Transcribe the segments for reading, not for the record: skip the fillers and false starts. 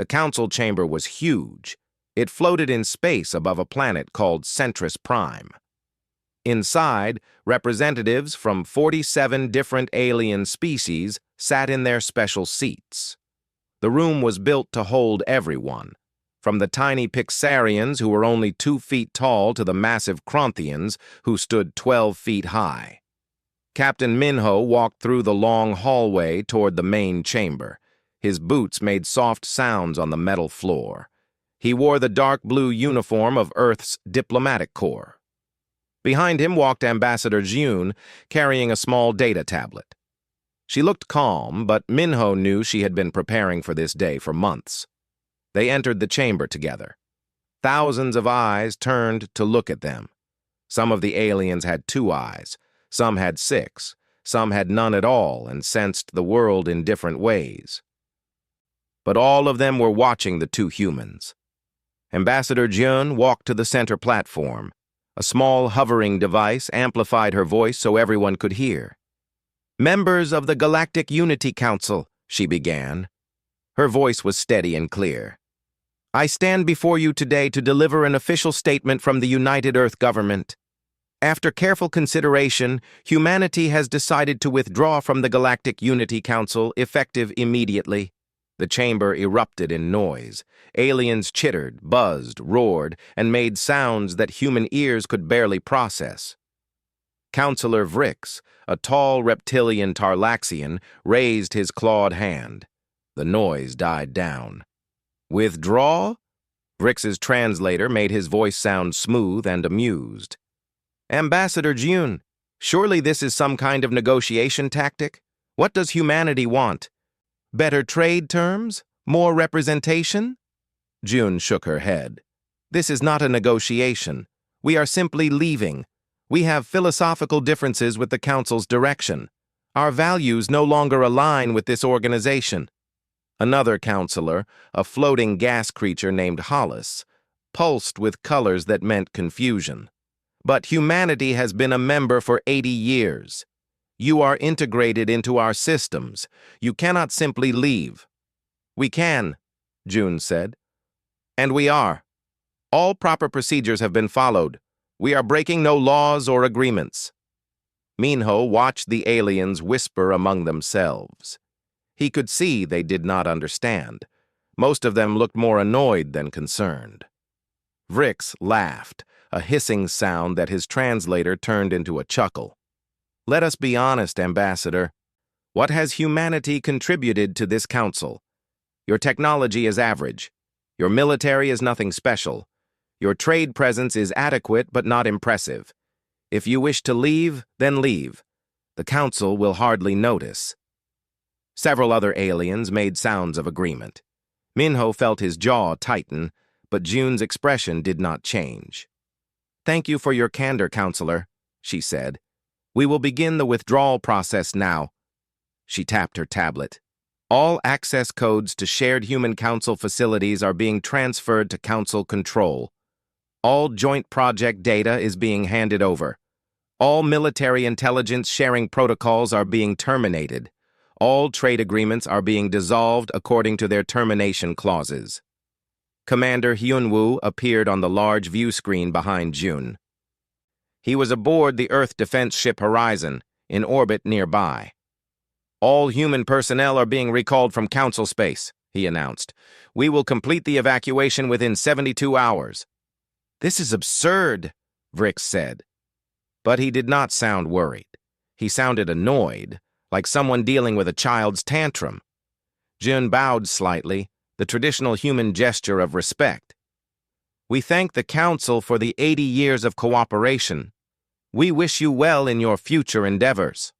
The council chamber was huge. It floated in space above a planet called Centris Prime. Inside, representatives from 47 different alien species sat in their special seats. The room was built to hold everyone, from the tiny Pixarians who were only 2 feet tall to the massive Kronthians who stood 12 feet high. Captain Minho walked through the long hallway toward the main chamber. His boots made soft sounds on the metal floor. He wore the dark blue uniform of Earth's diplomatic corps. Behind him walked Ambassador June, carrying a small data tablet. She looked calm, but Minho knew she had been preparing for this day for months. They entered the chamber together. Thousands of eyes turned to look at them. Some of the aliens had 2 eyes, some had 6, some had none at all and sensed the world in different ways. But all of them were watching the 2 humans. Ambassador June walked to the center platform. A small hovering device amplified her voice so everyone could hear. "Members of the Galactic Unity Council," she began. Her voice was steady and clear. "I stand before you today to deliver an official statement from the United Earth Government. After careful consideration, humanity has decided to withdraw from the Galactic Unity Council effective immediately." The chamber erupted in noise. Aliens chittered, buzzed, roared, and made sounds that human ears could barely process. Counselor Vrix, a tall reptilian Tarlaxian, raised his clawed hand. The noise died down. "Withdraw?" Vrix's translator made his voice sound smooth and amused. "Ambassador June, surely this is some kind of negotiation tactic? What does humanity want? Better trade terms? More representation?" June shook her head. "This is not a negotiation. We are simply leaving. We have philosophical differences with the Council's direction. Our values no longer align with this organization." Another counselor, a floating gas creature named Hollis, pulsed with colors that meant confusion. "But humanity has been a member for 80 years. You are integrated into our systems. You cannot simply leave." "We can," June said. "And we are. All proper procedures have been followed. We are breaking no laws or agreements." Minho watched the aliens whisper among themselves. He could see they did not understand. Most of them looked more annoyed than concerned. Vrix laughed, a hissing sound that his translator turned into a chuckle. "Let us be honest, Ambassador. What has humanity contributed to this council? Your technology is average. Your military is nothing special. Your trade presence is adequate but not impressive. If you wish to leave, then leave. The council will hardly notice." Several other aliens made sounds of agreement. Minho felt his jaw tighten, but June's expression did not change. "Thank you for your candor, Counselor," she said. "We will begin the withdrawal process now." She tapped her tablet. "All access codes to shared Human Council facilities are being transferred to Council control. All joint project data is being handed over. All military intelligence sharing protocols are being terminated. All trade agreements are being dissolved according to their termination clauses." Commander Hyunwoo appeared on the large view screen behind June. He was aboard the Earth defense ship Horizon, in orbit nearby. "All human personnel are being recalled from Council space," he announced. "We will complete the evacuation within 72 hours. "This is absurd," Vrix said. But he did not sound worried. He sounded annoyed, like someone dealing with a child's tantrum. June bowed slightly, the traditional human gesture of respect. "We thank the Council for the 80 years of cooperation. We wish you well in your future endeavors."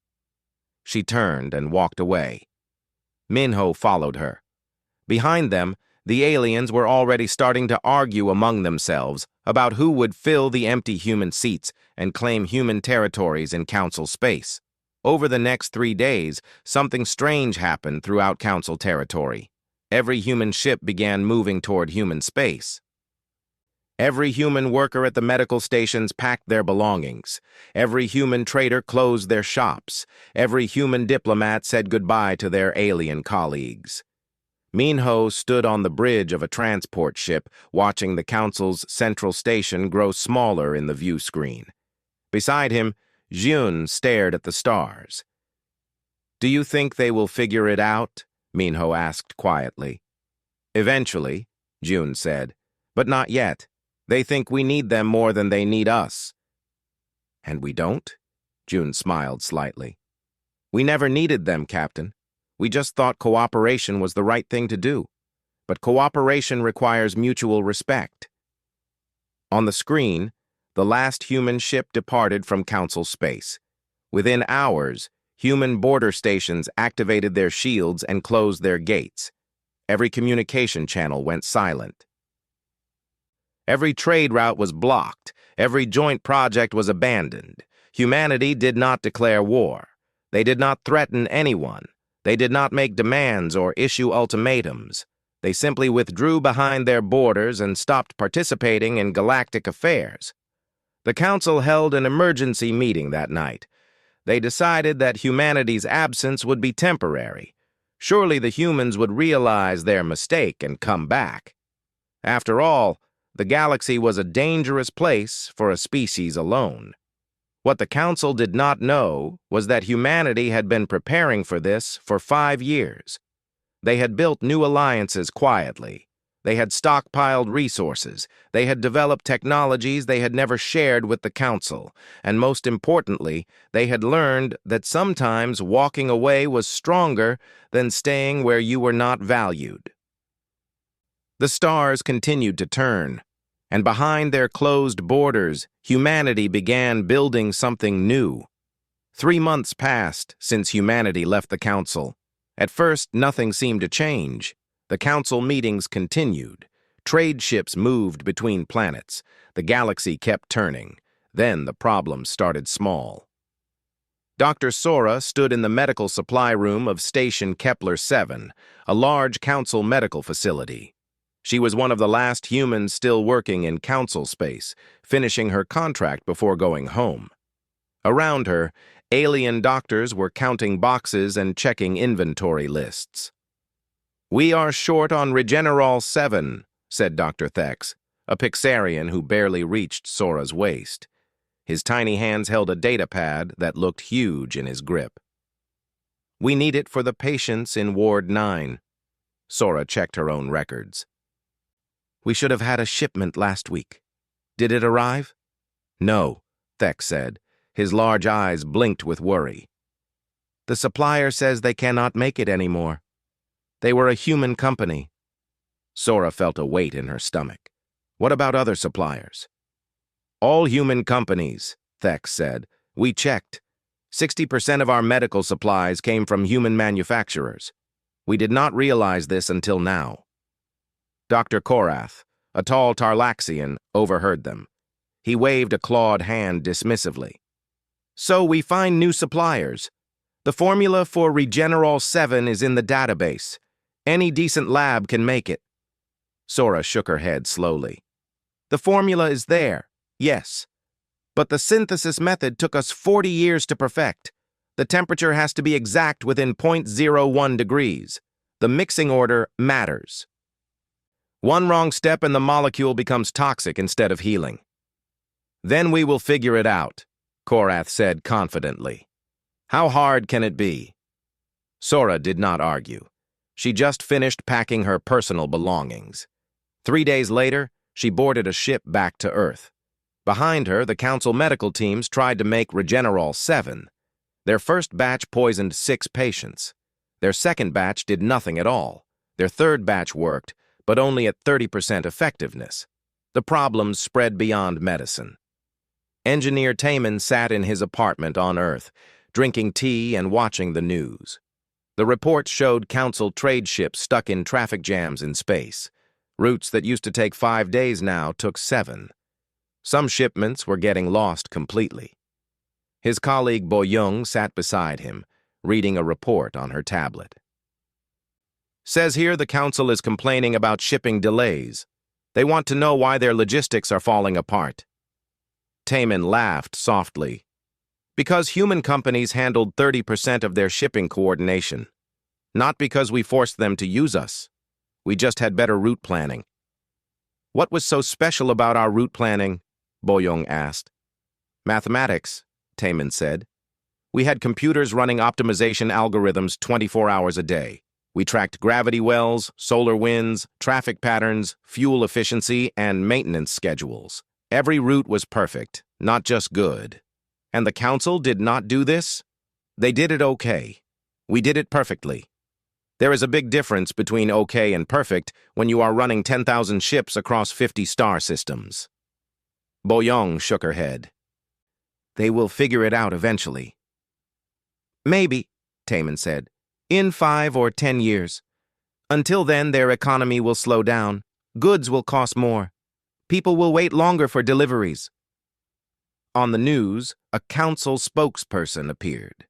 She turned and walked away. Minho followed her. Behind them, the aliens were already starting to argue among themselves about who would fill the empty human seats and claim human territories in Council space. Over the next 3 days, something strange happened throughout Council territory. Every human ship began moving toward human space. Every human worker at the medical stations packed their belongings. Every human trader closed their shops. Every human diplomat said goodbye to their alien colleagues. Minho stood on the bridge of a transport ship, watching the Council's central station grow smaller in the view screen. Beside him, Jun stared at the stars. "Do you think they will figure it out?" Minho asked quietly. "Eventually," Jun said, "but not yet. They think we need them more than they need us." "And we don't?" Jun smiled slightly. "We never needed them, Captain. We just thought cooperation was the right thing to do. But cooperation requires mutual respect." On the screen, the last human ship departed from Council space. Within hours, human border stations activated their shields and closed their gates. Every communication channel went silent. Every trade route was blocked. Every joint project was abandoned. Humanity did not declare war. They did not threaten anyone. They did not make demands or issue ultimatums. They simply withdrew behind their borders and stopped participating in galactic affairs. The Council held an emergency meeting that night. They decided that humanity's absence would be temporary. Surely the humans would realize their mistake and come back. After all, the galaxy was a dangerous place for a species alone. What the Council did not know was that humanity had been preparing for this for 5 years. They had built new alliances quietly. They had stockpiled resources. They had developed technologies they had never shared with the Council. And most importantly, they had learned that sometimes walking away was stronger than staying where you were not valued. The stars continued to turn, and behind their closed borders, humanity began building something new. 3 months passed since humanity left the Council. At first, nothing seemed to change. The Council meetings continued. Trade ships moved between planets. The galaxy kept turning. Then the problems started small. Dr. Sora stood in the medical supply room of Station Kepler 7, a large Council medical facility. She was one of the last humans still working in Council space, finishing her contract before going home. Around her, alien doctors were counting boxes and checking inventory lists. "We are short on Regenerol 7, said Dr. Thex, a Pixarian who barely reached Sora's waist. His tiny hands held a data pad that looked huge in his grip. "We need it for the patients in Ward 9. Sora checked her own records. "We should have had a shipment last week. Did it arrive?" "No," Thex said. His large eyes blinked with worry. "The supplier says they cannot make it anymore. They were a human company." Sora felt a weight in her stomach. "What about other suppliers?" "All human companies," Thex said. "We checked. 60% of our medical supplies came from human manufacturers. We did not realize this until now." Dr. Korath, a tall Tarlaxian, overheard them. He waved a clawed hand dismissively. "So we find new suppliers. The formula for Regenerol 7 is in the database. Any decent lab can make it." Sora shook her head slowly. "The formula is there, yes. But the synthesis method took us 40 years to perfect. The temperature has to be exact within 0.01 degrees. The mixing order matters. One wrong step and the molecule becomes toxic instead of healing." "Then we will figure it out," Korath said confidently. "How hard can it be?" Sora did not argue. She just finished packing her personal belongings. 3 days later, she boarded a ship back to Earth. Behind her, the Council medical teams tried to make Regenerol 7. Their first batch poisoned 6 patients. Their second batch did nothing at all. Their third batch worked, but only at 30% effectiveness. The problems spread beyond medicine. Engineer Taman sat in his apartment on Earth, drinking tea and watching the news. The reports showed Council trade ships stuck in traffic jams in space. Routes that used to take 5 days now took 7. Some shipments were getting lost completely. His colleague Boyoung sat beside him, reading a report on her tablet. "Says here the Council is complaining about shipping delays. They want to know why their logistics are falling apart." Taman laughed softly. "Because human companies handled 30% of their shipping coordination. Not because we forced them to use us. We just had better route planning. What was so special about our route planning? Boyong asked. Mathematics, Taemin said. We had computers running optimization algorithms 24 hours a day. We tracked gravity wells, solar winds, traffic patterns, fuel efficiency, and maintenance schedules. Every route was perfect, not just good. And the council did not do this? They did it okay. We did it perfectly. There is a big difference between okay and perfect when you are running 10,000 ships across 50 star systems. Boyong shook her head. They will figure it out eventually. Maybe, Taemin said, in 5 or 10 years. Until then, their economy will slow down. Goods will cost more. People will wait longer for deliveries. On the news, a council spokesperson appeared.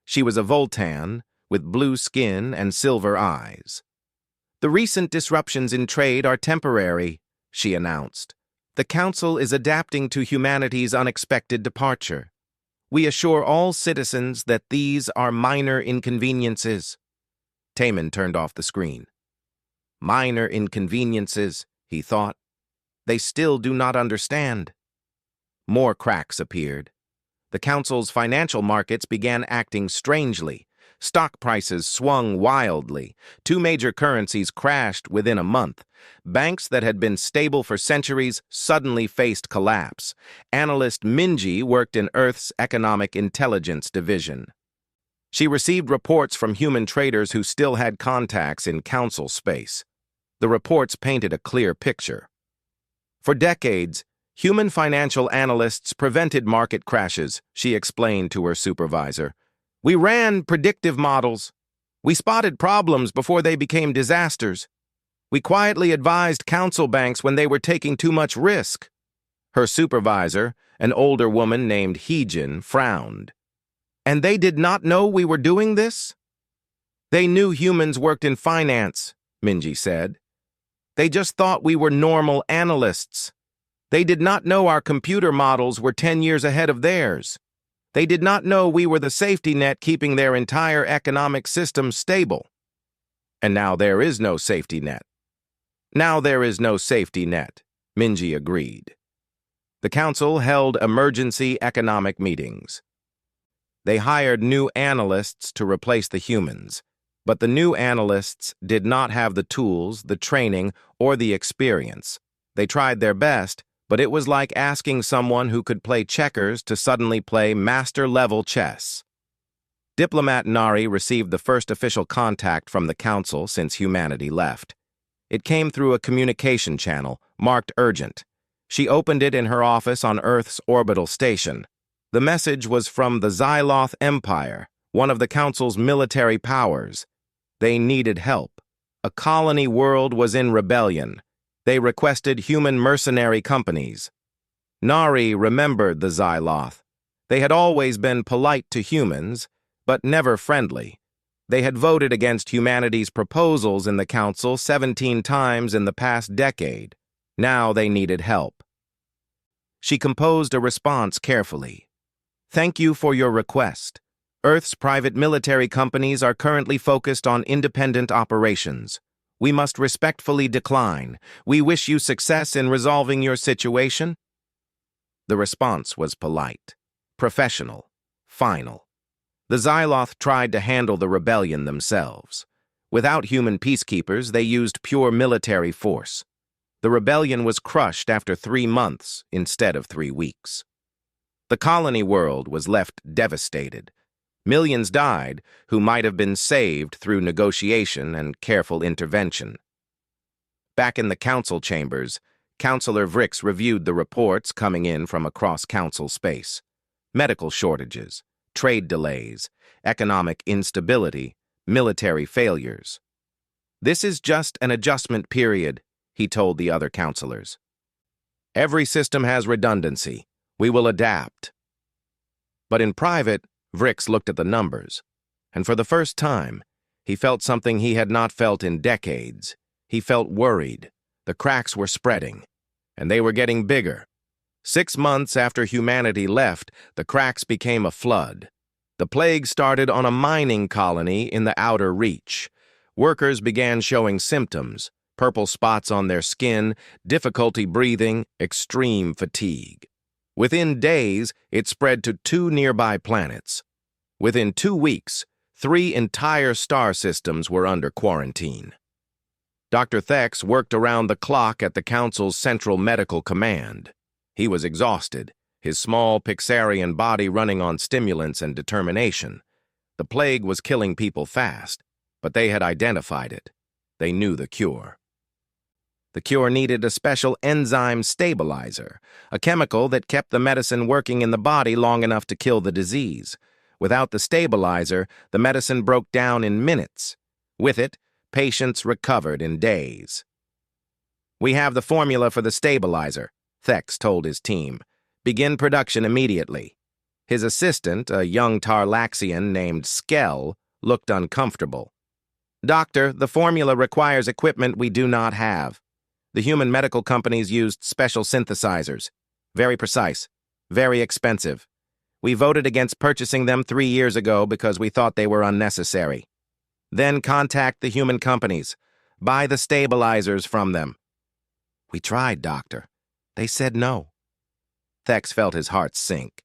She was a Voltan with blue skin and silver eyes. The recent disruptions in trade are temporary, she announced. The council is adapting to humanity's unexpected departure. We assure all citizens that these are minor inconveniences. Taemin turned off the screen. Minor inconveniences, he thought. They still do not understand. More cracks appeared. The council's financial markets began acting strangely. Stock prices swung wildly. 2 major currencies crashed within a month. Banks that had been stable for centuries suddenly faced collapse. Analyst Minji worked in Earth's Economic Intelligence Division. She received reports from human traders who still had contacts in council space. The reports painted a clear picture. For decades, human financial analysts prevented market crashes, she explained to her supervisor. We ran predictive models. We spotted problems before they became disasters. We quietly advised council banks when they were taking too much risk. Her supervisor, an older woman named Heejin, frowned. And they did not know we were doing this? They knew humans worked in finance, Minji said. They just thought we were normal analysts. They did not know our computer models were 10 years ahead of theirs. They did not know we were the safety net keeping their entire economic system stable. And now there is no safety net. Now there is no safety net, Minji agreed. The council held emergency economic meetings. They hired new analysts to replace the humans, but the new analysts did not have the tools, the training, or the experience. They tried their best, but it was like asking someone who could play checkers to suddenly play master-level chess. Diplomat Nari received the first official contact from the council since humanity left. It came through a communication channel, marked urgent. She opened it in her office on Earth's orbital station. The message was from the Xyloth Empire, one of the council's military powers. They needed help. A colony world was in rebellion. They requested human mercenary companies. Nari remembered the Xyloth. They had always been polite to humans, but never friendly. They had voted against humanity's proposals in the council 17 times in the past decade. Now they needed help. She composed a response carefully. Thank you for your request. Earth's private military companies are currently focused on independent operations. We must respectfully decline. We wish you success in resolving your situation. The response was polite, professional, final. The Xyloth tried to handle the rebellion themselves. Without human peacekeepers, they used pure military force. The rebellion was crushed after 3 months instead of 3 weeks. The colony world was left devastated. Millions died who might have been saved through negotiation and careful intervention. Back in the council chambers, Councillor Vrix reviewed the reports coming in from across council space. Medical shortages, trade delays, economic instability, military failures. This is just an adjustment period, he told the other councillors. Every system has redundancy. We will adapt. But in private, Vrix looked at the numbers, and for the first time, he felt something he had not felt in decades. He felt worried. The cracks were spreading, and they were getting bigger. 6 months after humanity left, the cracks became a flood. The plague started on a mining colony in the outer reach. workers began showing symptoms: purple spots on their skin, difficulty breathing, extreme fatigue. Within days, it spread to 2 nearby planets. Within 2 weeks, 3 entire star systems were under quarantine. Dr. Thex worked around the clock at the Council's Central Medical Command. He was exhausted, his small Pixarian body running on stimulants and determination. The plague was killing people fast, but they had identified it. They knew the cure. The cure needed a special enzyme stabilizer, a chemical that kept the medicine working in the body long enough to kill the disease. Without the stabilizer, the medicine broke down in minutes. With it, patients recovered in days. "We have the formula for the stabilizer," Thex told his team. "Begin production immediately." His assistant, a young Tarlaxian named Skell, looked uncomfortable. "Doctor, the formula requires equipment we do not have. The human medical companies used special synthesizers. Very precise, very expensive. We voted against purchasing them 3 years ago because we thought they were unnecessary. Then contact the human companies. Buy the stabilizers from them." "We tried, Doctor. They said no." Thex felt his heart sink.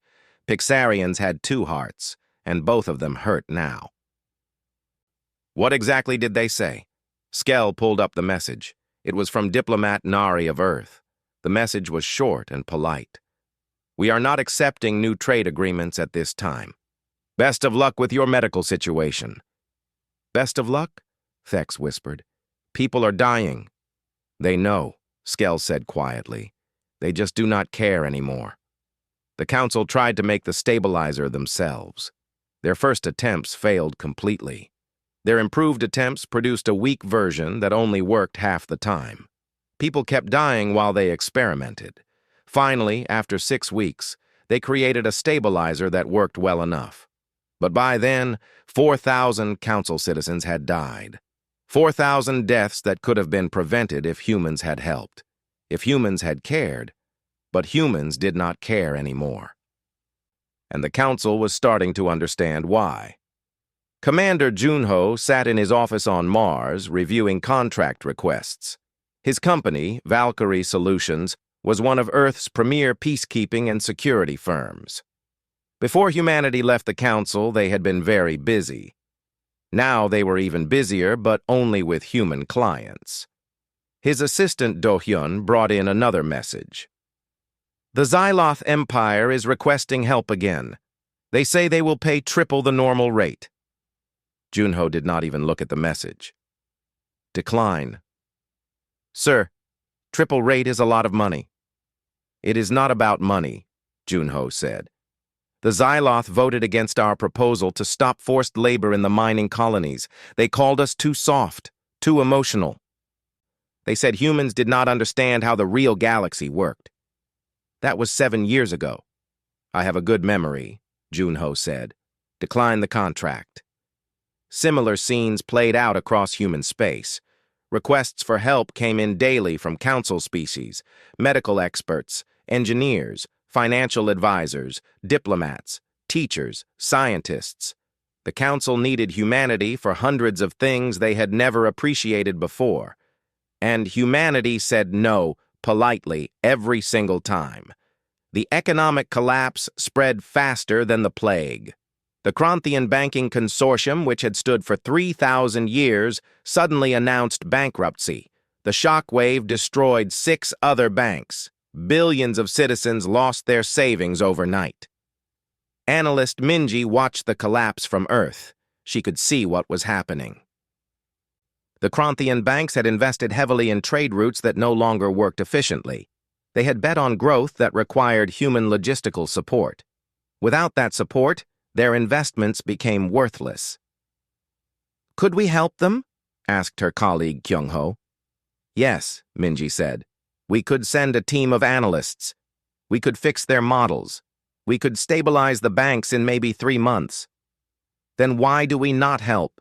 Pixarians had 2 hearts, and both of them hurt now. "What exactly did they say?" Skell pulled up the message. It was from Diplomat Nari of Earth. The message was short and polite. "We are not accepting new trade agreements at this time. Best of luck with your medical situation." "Best of luck?" Thex whispered. "People are dying." "They know," Skell said quietly. "They just do not care anymore." The Council tried to make the stabilizer themselves. Their first attempts failed completely. Their improved attempts produced a weak version that only worked half the time. People kept dying while they experimented. Finally, after 6 weeks, they created a stabilizer that worked well enough. But by then, 4,000 Council citizens had died. 4,000 deaths that could have been prevented if humans had helped. If humans had cared. But humans did not care anymore. And the Council was starting to understand why. Commander Junho sat in his office on Mars, reviewing contract requests. His company, Valkyrie Solutions, was one of Earth's premier peacekeeping and security firms. Before humanity left the Council, they had been very busy. Now they were even busier, but only with human clients. His assistant Do-hyun brought in another message. "The Xyloth Empire is requesting help again. They say they will pay triple the normal rate." Junho did not even look at the message. "Decline." "Sir, triple rate is a lot of money." "It is not about money," Junho said. "The Xyloth voted against our proposal to stop forced labor in the mining colonies. They called us too soft, too emotional. They said humans did not understand how the real galaxy worked. That was 7 years ago." "I have a good memory," Junho said. "Decline the contract." Similar scenes played out across human space. Requests for help came in daily from Council species, medical experts, engineers, financial advisors, diplomats, teachers, scientists. The Council needed humanity for hundreds of things they had never appreciated before. And humanity said no, politely, every single time. The economic collapse spread faster than the plague. The Kranthian Banking Consortium, which had stood for 3,000 years, suddenly announced bankruptcy. The shockwave destroyed 6 other banks. Billions of citizens lost their savings overnight. Analyst Minji watched the collapse from Earth. She could see what was happening. The Kranthian banks had invested heavily in trade routes that no longer worked efficiently. They had bet on growth that required human logistical support. Without that support, their investments became worthless. "Could we help them?" asked her colleague Kyung-ho. "Yes," Minji said. "We could send a team of analysts. We could fix their models. We could stabilize the banks in maybe 3 months." "Then why do we not help?"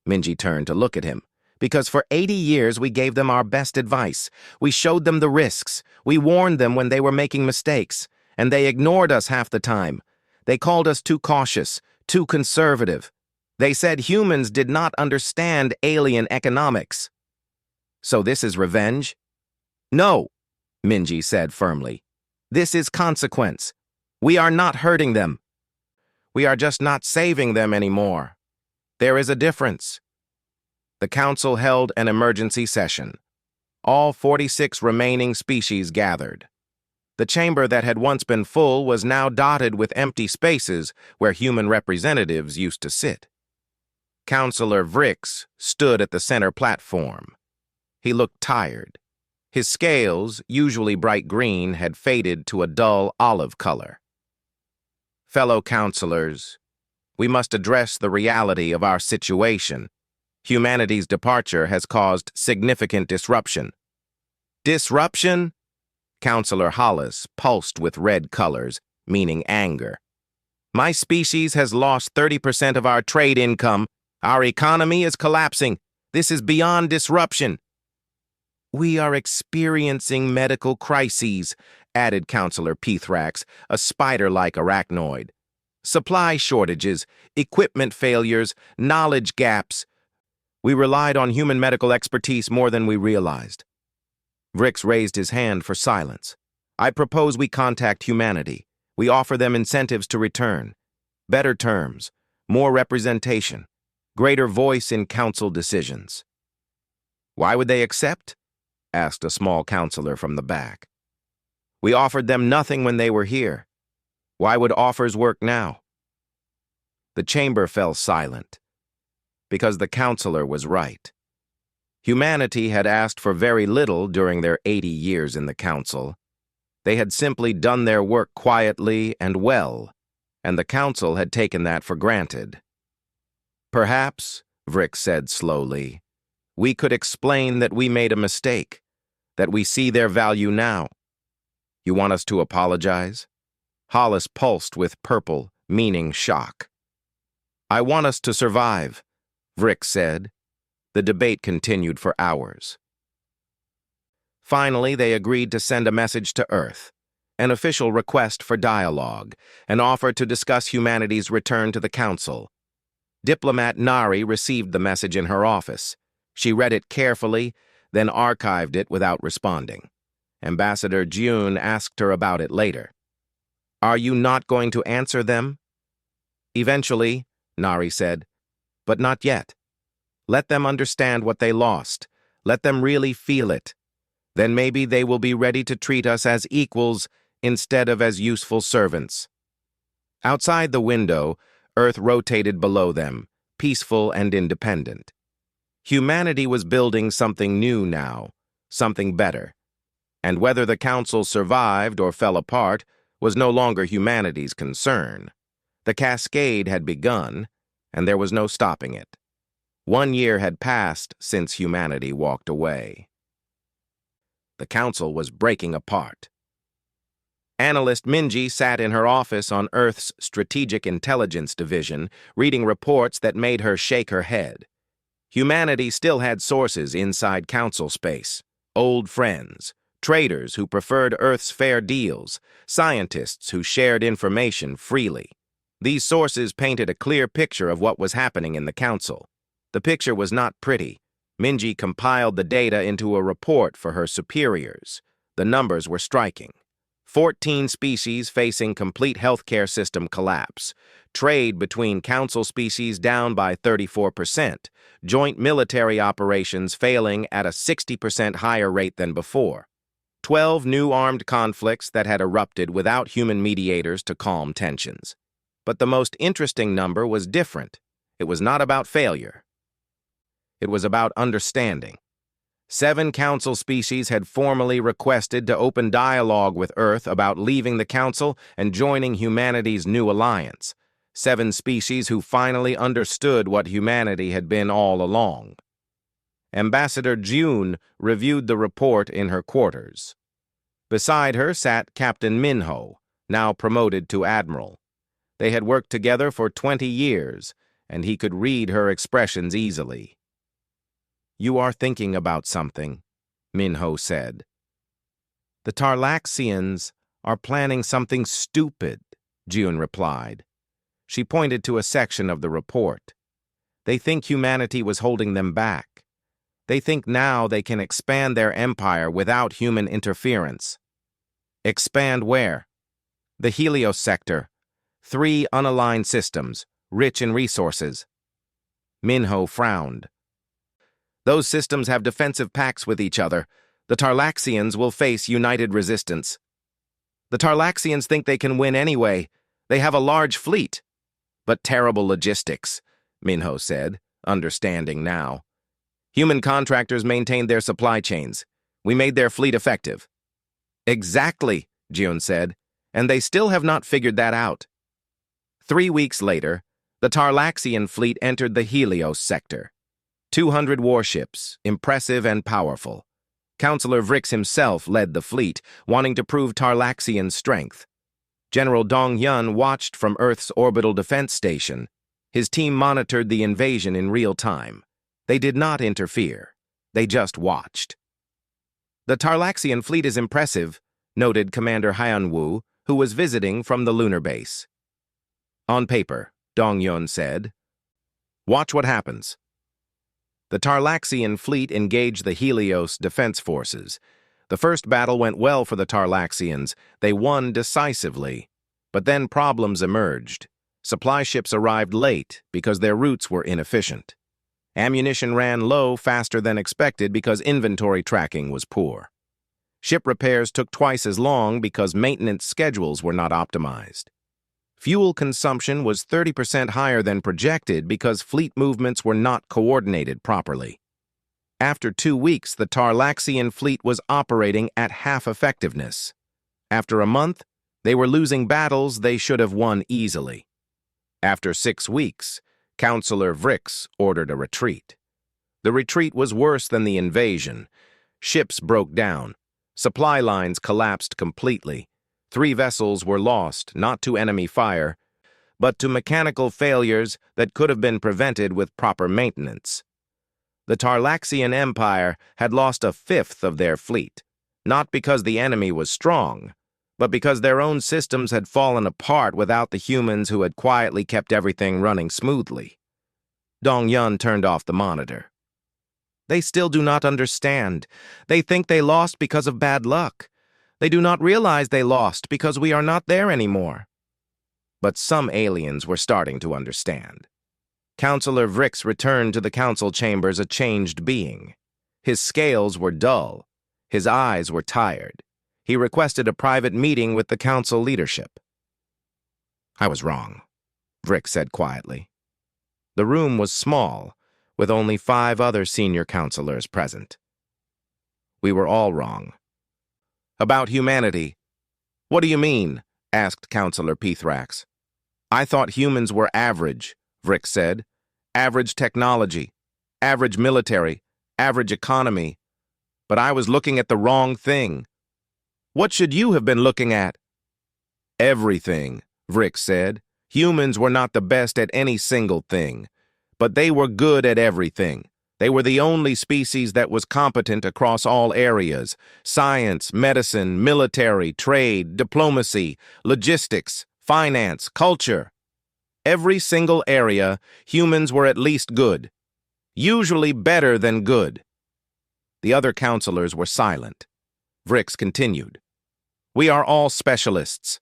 Minji turned to look at him. "Because for 80 years we gave them our best advice. We showed them the risks. We warned them when they were making mistakes. And they ignored us half the time. They called us too cautious, too conservative. They said humans did not understand alien economics. So this is revenge? No, Minji said firmly. This is consequence. We are not hurting them. We are just not saving them anymore. There is a difference. The council held an emergency session. All 46 remaining species gathered. The chamber that had once been full was now dotted with empty spaces where human representatives used to sit. Councillor Vrix stood at the center platform. He looked tired. His scales, usually bright green, had faded to a dull olive color. Fellow councillors, we must address the reality of our situation. Humanity's departure has caused significant disruption. Disruption? Councillor Hollis pulsed with red colors, meaning anger. My species has lost 30% of our trade income. Our economy is collapsing. This is beyond disruption. We are experiencing medical crises, added Councillor Pethrax, a spider-like arachnoid. Supply shortages, equipment failures, knowledge gaps. We relied on human medical expertise more than we realized. Vrix raised his hand for silence. I propose we contact humanity. We offer them incentives to return. Better terms, more representation, greater voice in council decisions. Why would they accept? Asked a small councillor from the back. We offered them nothing when they were here. Why would offers work now? The chamber fell silent, because the councillor was right. Humanity had asked for very little during their 80 years in the council. They had simply done their work quietly and well, and the council had taken that for granted. Perhaps, Vrix said slowly, we could explain that we made a mistake, that we see their value now. You want us to apologize? Hollis pulsed with purple, meaning shock. I want us to survive, Vrix said. The debate continued for hours. Finally, they agreed to send a message to Earth, an official request for dialogue, an offer to discuss humanity's return to the Council. Diplomat Nari received the message in her office. She read it carefully, then archived it without responding. Ambassador June asked her about it later. Are you not going to answer them? Eventually, Nari said, but not yet. Let them understand what they lost. Let them really feel it. Then maybe they will be ready to treat us as equals instead of as useful servants. Outside the window, Earth rotated below them, peaceful and independent. Humanity was building something new now, something better. And whether the Council survived or fell apart was no longer humanity's concern. The cascade had begun, and there was no stopping it. 1 year had passed since humanity walked away. The Council was breaking apart. Analyst Minji sat in her office on Earth's Strategic Intelligence Division, reading reports that made her shake her head. Humanity still had sources inside Council space, old friends, traders who preferred Earth's fair deals, scientists who shared information freely. These sources painted a clear picture of what was happening in the Council. The picture was not pretty. Minji compiled the data into a report for her superiors. The numbers were striking. 14 species facing complete healthcare system collapse. Trade between Council species down by 34%. Joint military operations failing at a 60% higher rate than before. 12 new armed conflicts that had erupted without human mediators to calm tensions. But the most interesting number was different. It was not about failure. It was about understanding. 7 Council species had formally requested to open dialogue with Earth about leaving the Council and joining humanity's new alliance. 7 species who finally understood what humanity had been all along. Ambassador June reviewed the report in her quarters. Beside her sat Captain Minho, now promoted to Admiral. They had worked together for 20 years, and he could read her expressions easily. You are thinking about something, Minho said. The Tarlaxians are planning something stupid, June replied. She pointed to a section of the report. They think humanity was holding them back. They think now they can expand their empire without human interference. Expand where? The Helios sector. 3 unaligned systems, rich in resources. Minho frowned. Those systems have defensive pacts with each other. The Tarlaxians will face united resistance. The Tarlaxians think they can win anyway. They have a large fleet. But terrible logistics, Minho said, understanding now. Human contractors maintained their supply chains. We made their fleet effective. Exactly, June said, and they still have not figured that out. 3 weeks later, the Tarlaxian fleet entered the Helios sector. 200 warships, impressive and powerful. Counselor Vrix himself led the fleet, wanting to prove Tarlaxian strength. General Dong Yun watched from Earth's orbital defense station. His team monitored the invasion in real time. They did not interfere. They just watched. The Tarlaxian fleet is impressive, noted Commander Hyun-woo, who was visiting from the lunar base. On paper, Dong Yun said. Watch what happens. The Tarlaxian fleet engaged the Helios defense forces. The first battle went well for the Tarlaxians. They won decisively. But then problems emerged. Supply ships arrived late because their routes were inefficient. Ammunition ran low faster than expected because inventory tracking was poor. Ship repairs took twice as long because maintenance schedules were not optimized. Fuel consumption was 30% higher than projected because fleet movements were not coordinated properly. After 2 weeks, the Tarlaxian fleet was operating at half effectiveness. After a month, they were losing battles they should have won easily. After 6 weeks, Counselor Vrix ordered a retreat. The retreat was worse than the invasion. Ships broke down. Supply lines collapsed completely. 3 vessels were lost, not to enemy fire, but to mechanical failures that could have been prevented with proper maintenance. The Tarlaxian Empire had lost 1/5 of their fleet, not because the enemy was strong, but because their own systems had fallen apart without the humans who had quietly kept everything running smoothly. Dong Yun turned off the monitor. They still do not understand. They think they lost because of bad luck. They do not realize they lost because we are not there anymore. But some aliens were starting to understand. Counselor Vrix returned to the council chambers a changed being. His scales were dull. His eyes were tired. He requested a private meeting with the council leadership. I was wrong, Vrix said quietly. The room was small, with only 5 other senior counselors present. We were all wrong. About humanity. What do you mean? Asked Counselor Pithrax. I thought humans were average, Vrix said. Average technology, average military, average economy. But I was looking at the wrong thing. What should you have been looking at? Everything, Vrix said. Humans were not the best at any single thing, but they were good at everything. They were the only species that was competent across all areas: science, medicine, military, trade, diplomacy, logistics, finance, culture. Every single area, humans were at least good, usually better than good. The other counselors were silent. Vrix continued. We are all specialists.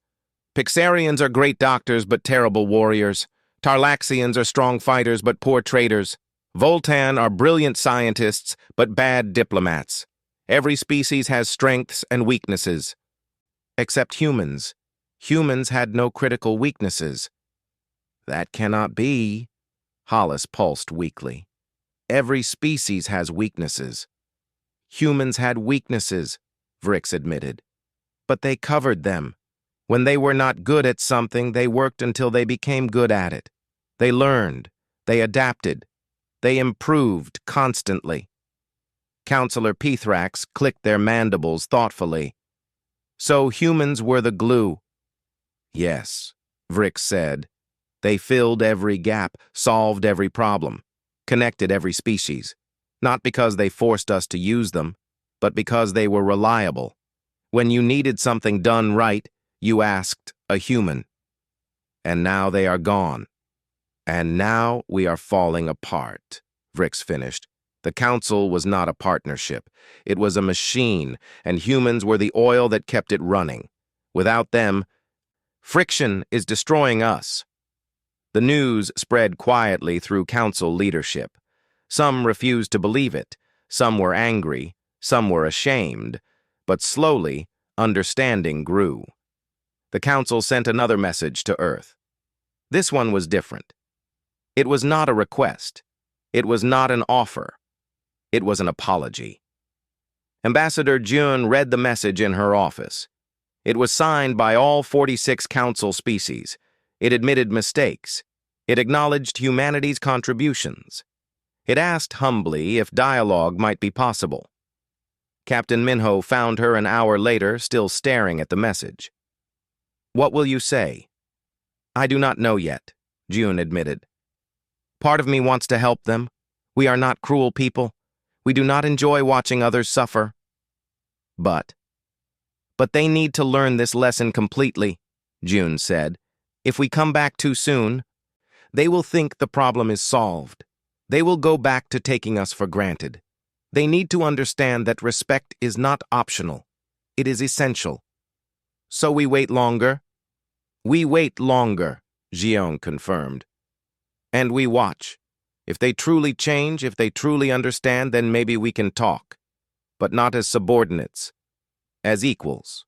Pixarians are great doctors but terrible warriors. Tarlaxians are strong fighters but poor traders. Voltan are brilliant scientists but bad diplomats. Every species has strengths and weaknesses. Except humans. Humans had no critical weaknesses. That cannot be, Hollis pulsed weakly. Every species has weaknesses. Humans had weaknesses, Vrix admitted. But they covered them. When they were not good at something, they worked until they became good at it. They learned. They adapted. They improved constantly. Counselor Pithrax clicked their mandibles thoughtfully. So humans were the glue. Yes, Vrix said. They filled every gap, solved every problem, connected every species. Not because they forced us to use them, but because they were reliable. When you needed something done right, you asked a human. And now they are gone. And now we are falling apart, Vrix finished. The council was not a partnership. It was a machine, and humans were the oil that kept it running. Without them, friction is destroying us. The news spread quietly through council leadership. Some refused to believe it, some were angry, some were ashamed, but slowly, understanding grew. The council sent another message to Earth. This one was different. It was not a request. It was not an offer. It was an apology. Ambassador Jun read the message in her office. It was signed by all 46 council species. It admitted mistakes. It acknowledged humanity's contributions. It asked humbly if dialogue might be possible. Captain Minho found her an hour later, still staring at the message. "What will you say?" "I do not know yet," June admitted. "Part of me wants to help them. We are not cruel people. We do not enjoy watching others suffer. But they need to learn this lesson completely," June said. "If we come back too soon, they will think the problem is solved. They will go back to taking us for granted. They need to understand that respect is not optional. It is essential." "So we wait longer?" "We wait longer," Jion confirmed. "And we watch. If they truly change, if they truly understand, then maybe we can talk. But not as subordinates. As equals."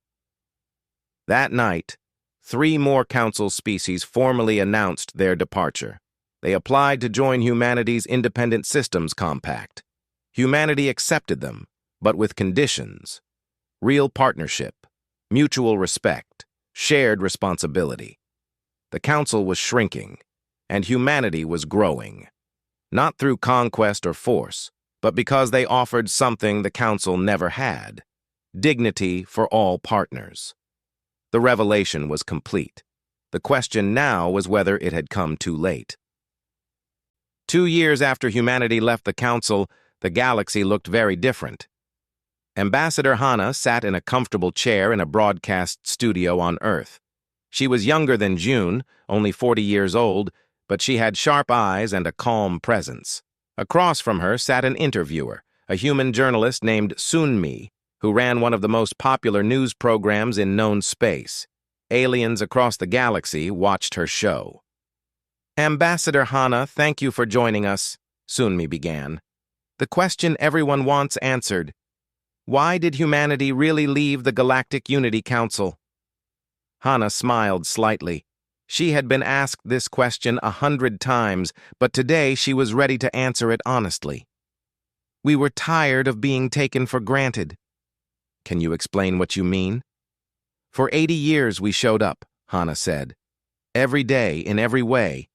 That night, 3 more council species formally announced their departure. They applied to join humanity's Independent Systems Compact. Humanity accepted them, but with conditions. Real partnership, mutual respect, shared responsibility. The council was shrinking, and humanity was growing. Not through conquest or force, but because they offered something the council never had: dignity for all partners. The revelation was complete. The question now was whether it had come too late. 2 years after humanity left the council, the galaxy looked very different. Ambassador Hana sat in a comfortable chair in a broadcast studio on Earth. She was younger than June, only 40 years old, but she had sharp eyes and a calm presence. Across from her sat an interviewer, a human journalist named Sunmi, who ran one of the most popular news programs in known space. Aliens across the galaxy watched her show. "Ambassador Hana, thank you for joining us," Sunmi began. "The question everyone wants answered. Why did humanity really leave the Galactic Unity Council?" Hana smiled slightly. She had been asked this question 100 times, but today she was ready to answer it honestly. "We were tired of being taken for granted." "Can you explain what you mean?" "For 80 years we showed up," Hana said. "Every day, in every way.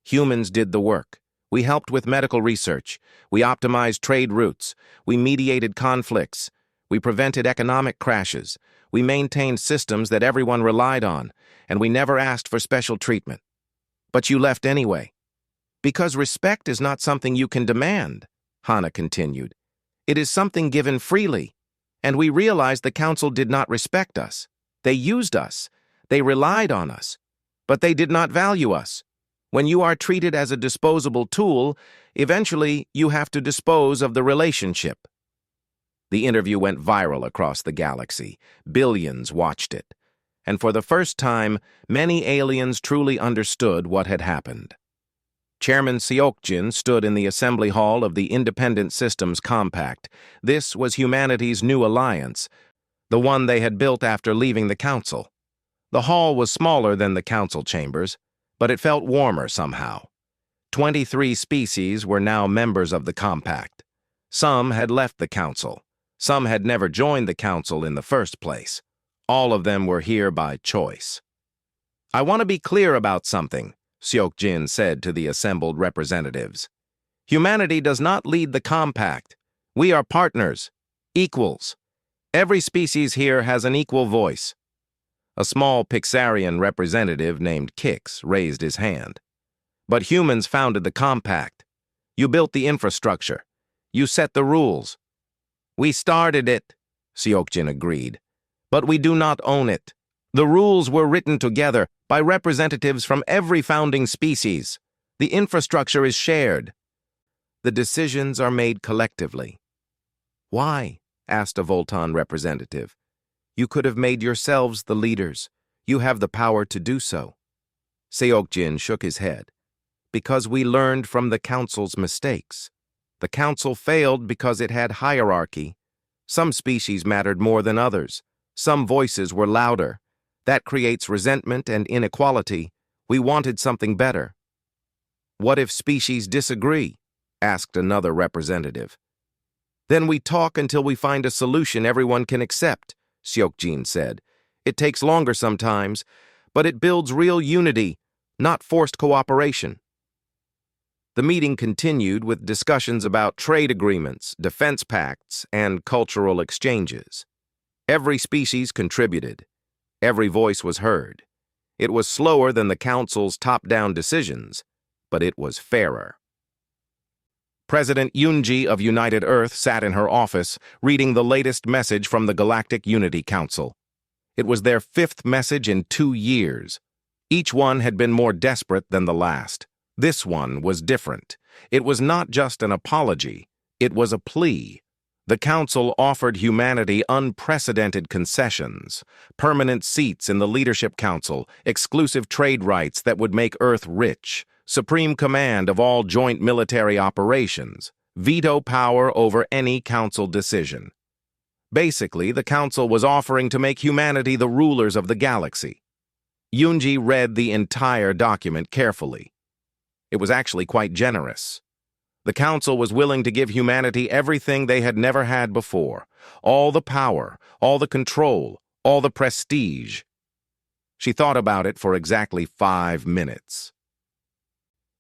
Humans did the work. We helped with medical research. We optimized trade routes. We mediated conflicts. We prevented economic crashes. We maintained systems that everyone relied on, and we never asked for special treatment. But you left anyway. Because respect is not something you can demand," Hana continued. "It is something given freely. And we realized the council did not respect us. They used us. They relied on us. But they did not value us. When you are treated as a disposable tool, eventually you have to dispose of the relationship." The interview went viral across the galaxy. Billions watched it. And for the first time, many aliens truly understood what had happened. Chairman Seokjin stood in the assembly hall of the Independent Systems Compact. This was humanity's new alliance, the one they had built after leaving the council. The hall was smaller than the council chambers, but it felt warmer somehow. 23 species were now members of the compact. Some had left the council. Some had never joined the council in the first place. All of them were here by choice. "I want to be clear about something," Seokjin said to the assembled representatives. "Humanity does not lead the compact. We are partners, equals. Every species here has an equal voice." A small Pixarian representative named Kix raised his hand. "But humans founded the compact. You built the infrastructure. You set the rules." "We started it," Seokjin agreed. "But we do not own it. The rules were written together by representatives from every founding species. The infrastructure is shared. The decisions are made collectively. Why? Asked a Voltan representative. You could have made yourselves the leaders. You have the power to do so. Seokjin shook his head. Because we learned from the Council's mistakes. The Council failed because it had hierarchy. Some species mattered more than others. Some voices were louder. That creates resentment and inequality. We wanted something better. What if species disagree? Asked another representative. Then we talk until we find a solution everyone can accept, Seokjin said. It takes longer sometimes, but it builds real unity, not forced cooperation. The meeting continued with discussions about trade agreements, defense pacts, and cultural exchanges. Every species contributed. Every voice was heard. It was slower than the Council's top-down decisions, but it was fairer. President Yoonji of United Earth sat in her office, reading the latest message from the Galactic Unity Council. It was their 5th message in 2 years. Each one had been more desperate than the last. This one was different. It was not just an apology. It was a plea. The Council offered humanity unprecedented concessions, permanent seats in the Leadership Council, exclusive trade rights that would make Earth rich, supreme command of all joint military operations, veto power over any Council decision. Basically, the Council was offering to make humanity the rulers of the galaxy. Yoonji read the entire document carefully. It was actually quite generous. The Council was willing to give humanity everything they had never had before, all the power, all the control, all the prestige. She thought about it for exactly 5 minutes.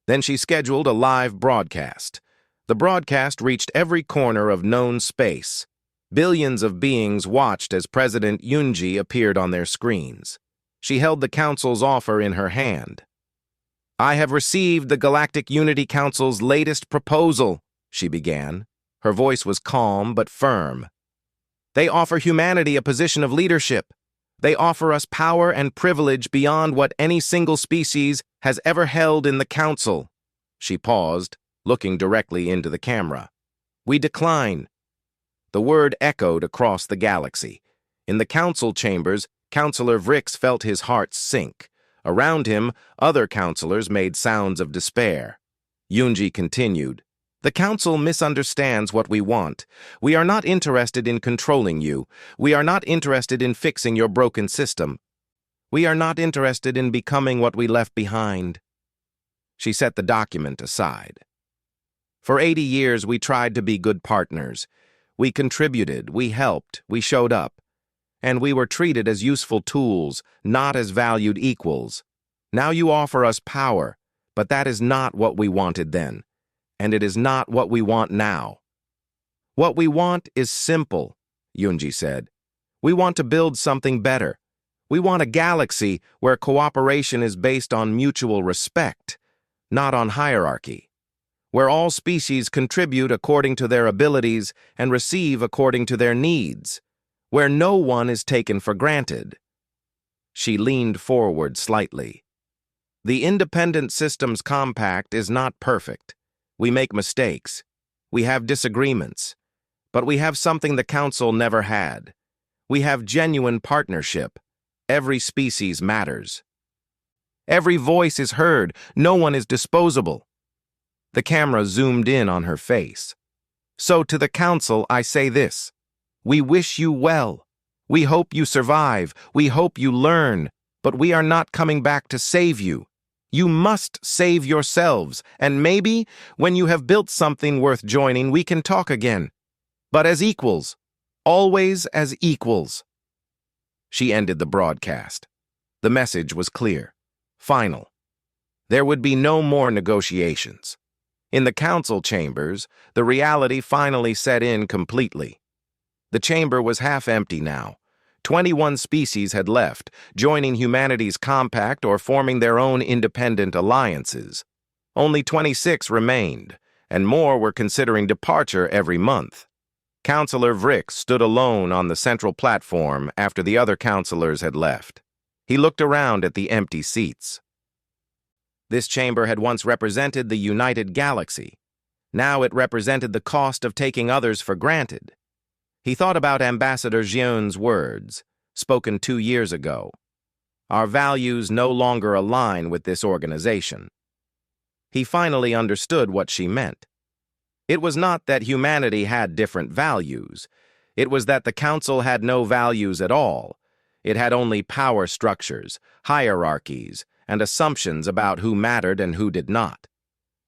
Then she scheduled a live broadcast. The broadcast reached every corner of known space. Billions of beings watched as President Yoonji appeared on their screens. She held the Council's offer in her hand. I have received the Galactic Unity Council's latest proposal, she began. Her voice was calm but firm. They offer humanity a position of leadership. They offer us power and privilege beyond what any single species has ever held in the Council. She paused, looking directly into the camera. We decline. The word echoed across the galaxy. In the Council chambers, Councillor Vrix felt his heart sink. Around him, other councillors made sounds of despair. Yoonji continued, The Council misunderstands what we want. We are not interested in controlling you. We are not interested in fixing your broken system. We are not interested in becoming what we left behind. She set the document aside. For 80 years, we tried to be good partners. We contributed, we helped, we showed up. And we were treated as useful tools, not as valued equals. Now you offer us power, but that is not what we wanted then, and it is not what we want now. What we want is simple, Yoonji said. We want to build something better. We want a galaxy where cooperation is based on mutual respect, not on hierarchy, where all species contribute according to their abilities and receive according to their needs, where no one is taken for granted. She leaned forward slightly. The Independent Systems Compact is not perfect. We make mistakes. We have disagreements. But we have something the Council never had. We have genuine partnership. Every species matters. Every voice is heard. No one is disposable. The camera zoomed in on her face. So to the Council, I say this. We wish you well. We hope you survive. We hope you learn. But we are not coming back to save you. You must save yourselves, and maybe, when you have built something worth joining, we can talk again. But as equals. Always as equals. She ended the broadcast. The message was clear. Final. There would be no more negotiations. In the Council chambers, the reality finally set in completely. The chamber was half empty now. 21 species had left, joining humanity's compact or forming their own independent alliances. Only 26 remained, and more were considering departure every month. Councillor Vrix stood alone on the central platform after the other councillors had left. He looked around at the empty seats. This chamber had once represented the United Galaxy. Now it represented the cost of taking others for granted. He thought about Ambassador Xian's words, spoken 2 years ago. Our values no longer align with this organization. He finally understood what she meant. It was not that humanity had different values. It was that the Council had no values at all. It had only power structures, hierarchies, and assumptions about who mattered and who did not.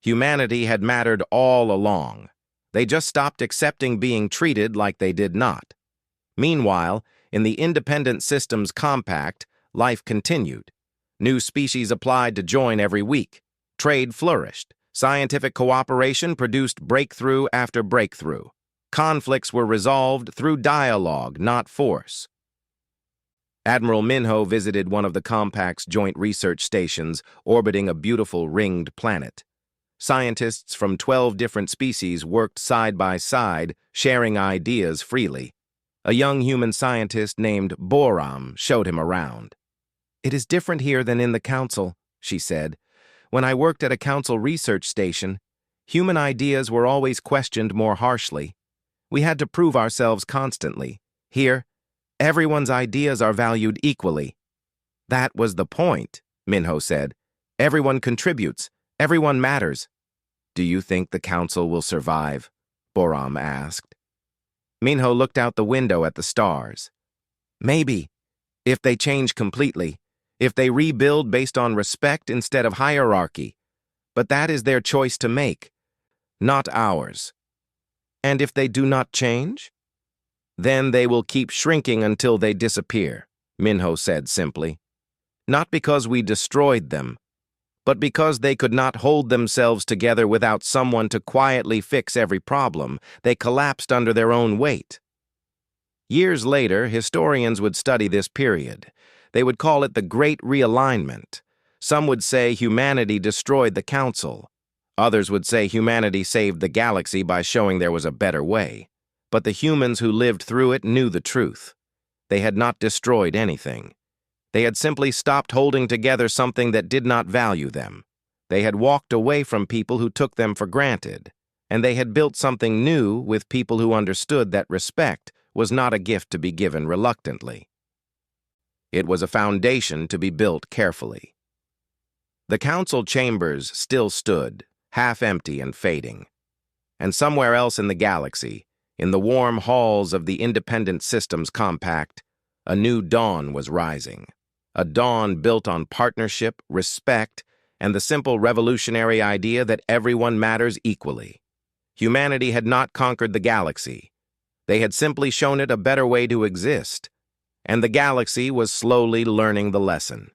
Humanity had mattered all along. They just stopped accepting being treated like they did not. Meanwhile, in the Independent Systems Compact, life continued. New species applied to join every week. Trade flourished. Scientific cooperation produced breakthrough after breakthrough. Conflicts were resolved through dialogue, not force. Admiral Minho visited one of the Compact's joint research stations orbiting a beautiful ringed planet. Scientists from 12 different species worked side by side, sharing ideas freely. A young human scientist named Boram showed him around. "It is different here than in the Council," she said. "When I worked at a Council research station, human ideas were always questioned more harshly. We had to prove ourselves constantly. Here, everyone's ideas are valued equally." "That was the point," Minho said. "Everyone contributes. Everyone matters." "Do you think the Council will survive?" Boram asked. Minho looked out the window at the stars. "Maybe, if they change completely, if they rebuild based on respect instead of hierarchy. But that is their choice to make, not ours." "And if they do not change?" "Then they will keep shrinking until they disappear," Minho said simply. "Not because we destroyed them, but because they could not hold themselves together without someone to quietly fix every problem. They collapsed under their own weight." Years later, historians would study this period. They would call it the Great Realignment. Some would say humanity destroyed the Council. Others would say humanity saved the galaxy by showing there was a better way. But the humans who lived through it knew the truth. They had not destroyed anything. They had simply stopped holding together something that did not value them. They had walked away from people who took them for granted, and they had built something new with people who understood that respect was not a gift to be given reluctantly. It was a foundation to be built carefully. The Council chambers still stood, half empty and fading. And somewhere else in the galaxy, in the warm halls of the Independent Systems Compact, a new dawn was rising. A dawn built on partnership, respect, and the simple revolutionary idea that everyone matters equally. Humanity had not conquered the galaxy. They had simply shown it a better way to exist. And the galaxy was slowly learning the lesson.